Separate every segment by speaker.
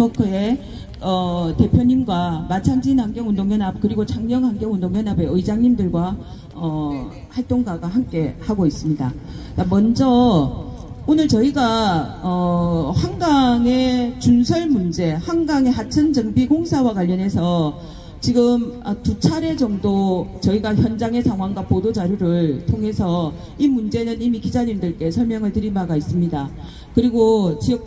Speaker 1: 네트워크의 대표님과 마창진 환경운동연합 그리고 창녕 환경운동연합의 의장님들과 활동가가 함께 하고 있습니다. 먼저 오늘 저희가 한강의 준설 문제, 한강의 하천 정비 공사와 관련해서 지금 2차례 정도 저희가 현장의 상황과 보도 자료를 통해서 이 문제는 이미 기자님들께 설명을 드린 바가 있습니다. 그리고 지역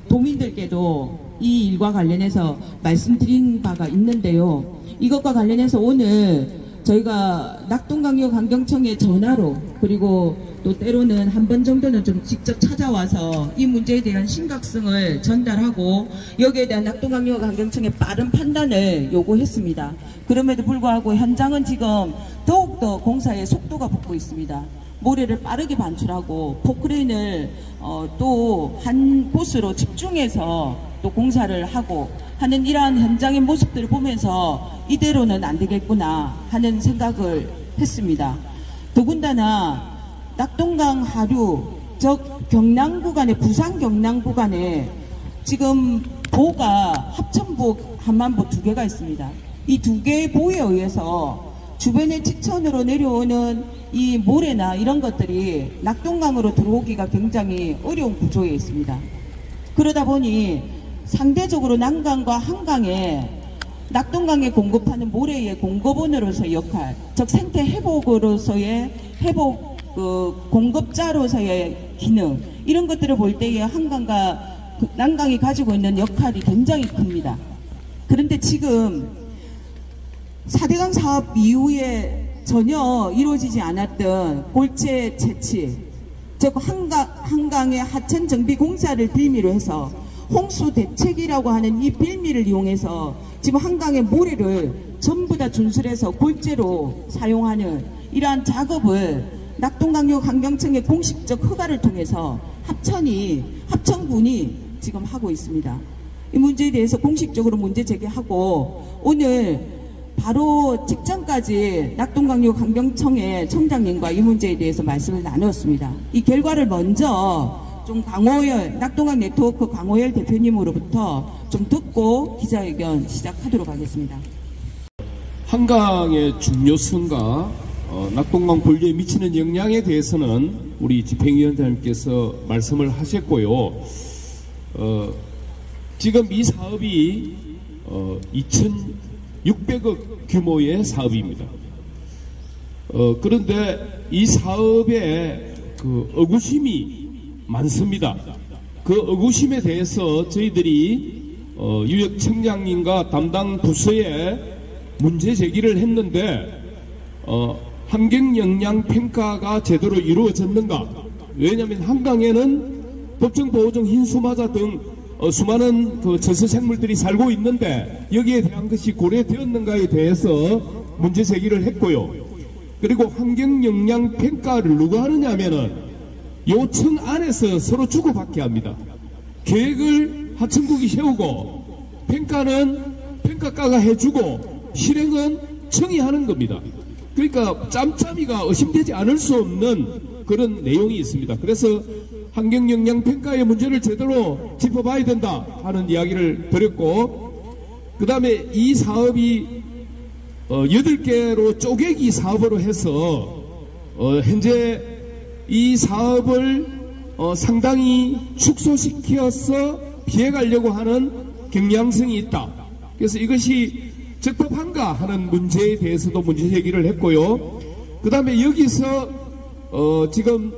Speaker 1: 도민들께도 이 일과 관련해서 말씀드린 바가 있는데요. 이것과 관련해서 오늘 저희가 낙동강력 환경청에 전화로 그리고 또 때로는 한 번 정도는 좀 직접 찾아와서 이 문제에 대한 심각성을 전달하고 여기에 대한 낙동강력 환경청의 빠른 판단을 요구했습니다. 그럼에도 불구하고 현장은 지금 더욱더 공사의 속도가 붙고 있습니다. 모래를 빠르게 반출하고 포크레인을 또 한 곳으로 집중해서 또 공사를 하고 하는 이러한 현장의 모습들을 보면서 이대로는 안 되겠구나 하는 생각을 했습니다. 더군다나 낙동강 하류, 즉 경남 구간에, 부산 경남 구간에 지금 보가 합천보, 한만보 두 개가 있습니다. 이 두 개의 보에 의해서 주변의 지천으로 내려오는 이 모래나 이런 것들이 낙동강으로 들어오기가 굉장히 어려운 구조에 있습니다. 그러다 보니 상대적으로 남강과 한강에 낙동강에 공급하는 모래의 공급원으로서의 역할, 즉 생태 회복으로서의 회복 공급자로서의 기능, 이런 것들을 볼 때에 한강과 남강이 가지고 있는 역할이 굉장히 큽니다. 그런데 지금 4대강 사업 이후에 전혀 이루어지지 않았던 골재 채취, 즉 한강의 하천 정비 공사를 빌미로 해서 홍수 대책이라고 하는 이 빌미를 이용해서 지금 한강의 모래를 전부 다 준설해서 골재로 사용하는 이러한 작업을 낙동강력 환경청의 공식적 허가를 통해서 합천군이 지금 하고 있습니다. 이 문제에 대해서 공식적으로 문제 제기하고 오늘 바로 직전까지 낙동강력 환경청의 청장님과 이 문제에 대해서 말씀을 나눴습니다. 이 결과를 먼저 좀 강호열, 낙동강 네트워크 강호열 대표님으로부터 좀 듣고 기자회견 시작하도록 하겠습니다.
Speaker 2: 한강의 중요성과 낙동강 본류에 미치는 영향에 대해서는 우리 집행위원장님께서 말씀을 하셨고요. 지금 이 사업이 2,600억 규모의 사업입니다. 그런데 이 사업에 의구심이 많습니다. 그 의구심에 대해서 저희들이 유역청장님과 담당 부서에 문제 제기를 했는데 환경영향평가가 제대로 이루어졌는가? 왜냐하면 한강에는 법정보호종 흰수마자 등 수많은 저서생물들이 살고 있는데 여기에 대한 것이 고려되었는가에 대해서 문제 제기를 했고요. 그리고 환경영향평가를 누가 하느냐 하면은 요청 안에서 서로 주고받게 합니다. 계획을 하천국이 세우고 평가는 평가가가 해주고 실행은 청이 하는 겁니다. 그러니까 짬짬이가 의심되지 않을 수 없는 그런 내용이 있습니다. 그래서 환경영향평가의 문제를 제대로 짚어봐야 된다 하는 이야기를 드렸고, 그 다음에 이 사업이 8개로 쪼개기 사업으로 해서 현재 이 사업을 상당히 축소시켜서 피해가려고 하는 경향성이 있다. 그래서 이것이 적법한가 하는 문제에 대해서도 문제 제기를 했고요. 그 다음에 여기서 지금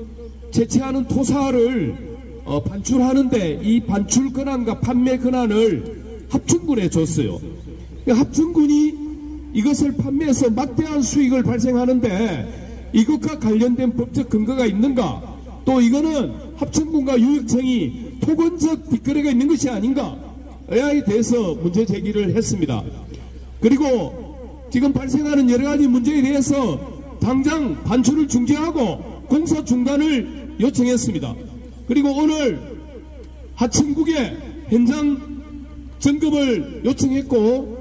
Speaker 2: 채취하는 토사를 반출하는데 이 반출 권한과 판매 권한을 합천군에 줬어요. 합천군이 이것을 판매해서 막대한 수익을 발생하는데 이것과 관련된 법적 근거가 있는가? 또 이거는 합천군과 유역청이 토건적 뒷거래가 있는 것이 아닌가에 대해서 문제 제기를 했습니다. 그리고 지금 발생하는 여러 가지 문제에 대해서 당장 반출을 중지하고 공사 중단을 요청했습니다. 그리고 오늘 하천국에 현장 점검을 요청했고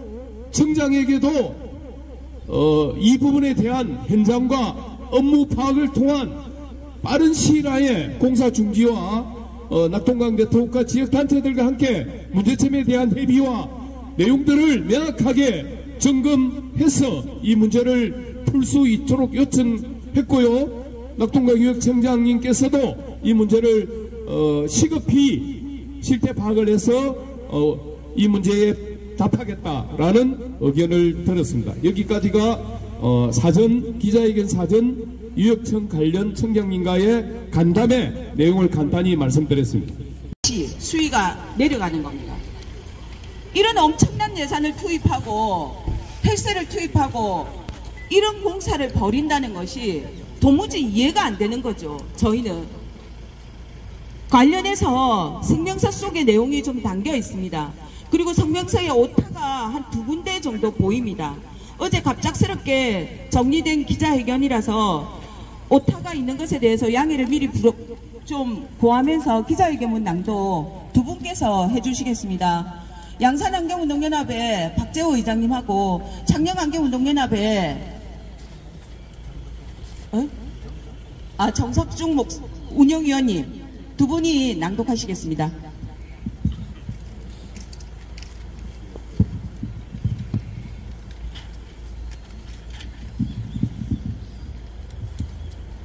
Speaker 2: 청장에게도 이 부분에 대한 현장과 업무 파악을 통한 빠른 시일 안에 공사 중지와 낙동강 네트워크와 지역단체들과 함께 문제점에 대한 협의와 내용들을 명확하게 점검해서 이 문제를 풀 수 있도록 요청했고요. 낙동강유역청장님께서도 이 문제를 시급히 실태 파악을 해서 이 문제에 답하겠다라는 의견을 들었습니다. 여기까지가 기자회견 사전 유역청 관련 청장님과의 간담회 내용을 간단히 말씀드렸습니다.
Speaker 1: 수위가 내려가는 겁니다. 이런 엄청난 예산을 투입하고 헬스를 투입하고 이런 공사를 벌인다는 것이 도무지 이해가 안 되는 거죠. 저희는 관련해서 성명서 속에 내용이 좀 담겨 있습니다. 그리고 성명서에 오타가 한 2군데 정도 보입니다. 어제 갑작스럽게 정리된 기자회견이라서 오타가 있는 것에 대해서 양해를 미리 좀 구하면서 기자회견문 낭독 두 분께서 해주시겠습니다. 양산환경운동연합의 박재호 의장님하고 창녕환경운동연합의 정석중 운영위원님 두 분이 낭독하시겠습니다.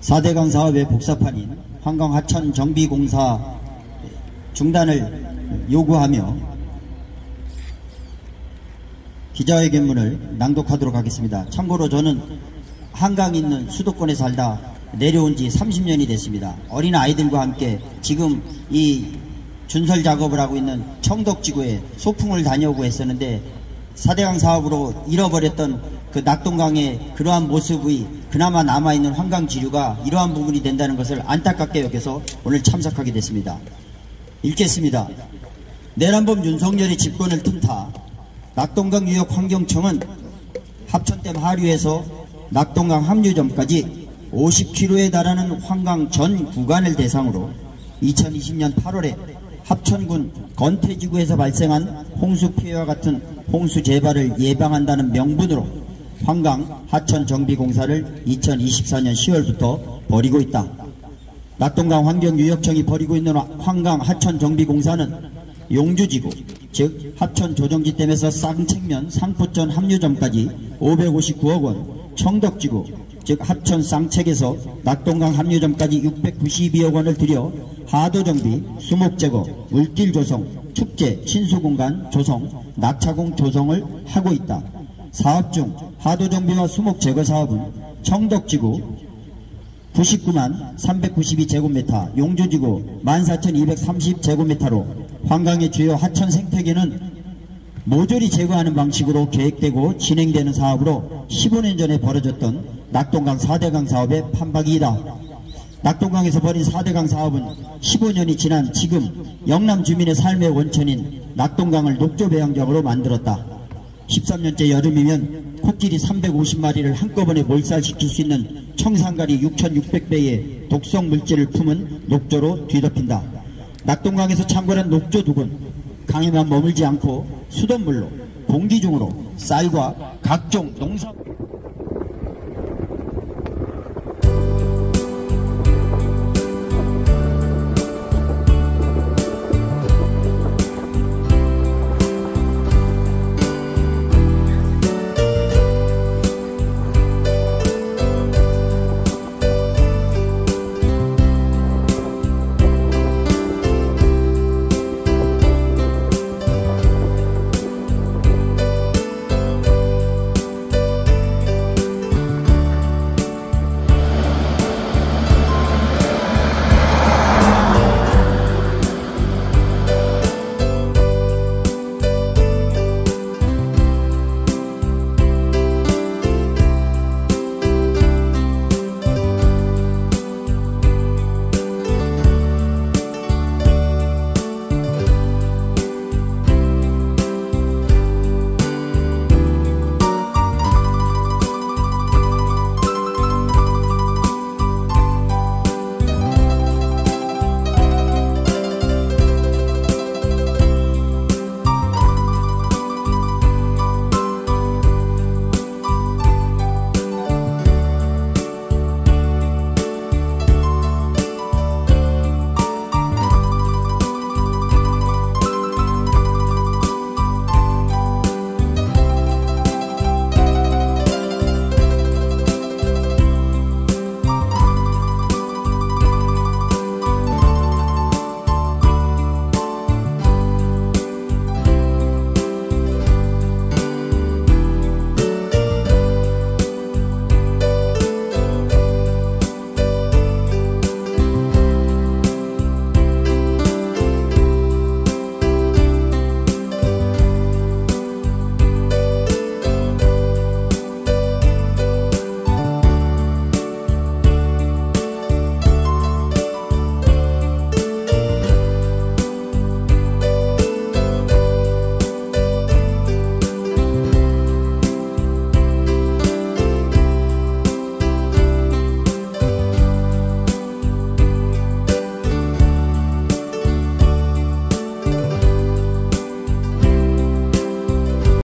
Speaker 3: 사대강 사업의 복사판인 한강 하천 정비공사 중단을 요구하며 기자회견문을 낭독하도록 하겠습니다. 참고로 저는 한강 있는 수도권에 살다 내려온 지 30년이 됐습니다. 어린 아이들과 함께 지금 이 준설 작업을 하고 있는 청덕지구에 소풍을 다녀오고 했었는데 사대강 사업으로 잃어버렸던 그 낙동강의 그러한 모습의 그나마 남아있는 환강지류가 이러한 부분이 된다는 것을 안타깝게 여겨서 오늘 참석하게 됐습니다. 읽겠습니다. 내란범 윤석열의 집권을 틈타 낙동강 유역환경청은 합천댐 하류에서 낙동강 합류점까지 50km에 달하는 환강 전 구간을 대상으로 2020년 8월에 합천군 건태지구에서 발생한 홍수 피해와 같은 홍수 재발을 예방한다는 명분으로 환강 하천 정비공사를 2024년 10월부터 벌이고 있다. 낙동강 환경유역청이 벌이고 있는 환강 하천 정비공사는 용주지구 즉 합천 조정지댐에서 쌍책면 상포천 합류점까지 559억 원, 청덕지구 즉 합천 쌍책에서 낙동강 합류점까지 692억 원을 들여 하도정비, 수목제거, 물길 조성, 축제, 신수공간 조성, 낙차공 조성을 하고 있다. 사업 중 하도정비와 수목제거 사업은 청덕지구 99만 392제곱미터, 용주지구 14,230제곱미터로 환강의 주요 하천 생태계는 모조리 제거하는 방식으로 계획되고 진행되는 사업으로 15년 전에 벌어졌던 낙동강 4대강 사업의 판박이다. 낙동강에서 벌인 4대강 사업은 15년이 지난 지금 영남 주민의 삶의 원천인 낙동강을 녹조배양적으로 만들었다. 13년째 여름이면 코끼리 350마리를 한꺼번에 몰살시킬 수 있는 청산가리 6,600배의 독성 물질을 품은 녹조로 뒤덮인다. 낙동강에서 창궐한 녹조둑은 강에만 머물지 않고 수돗물로 공기 중으로 쌀과 각종 농산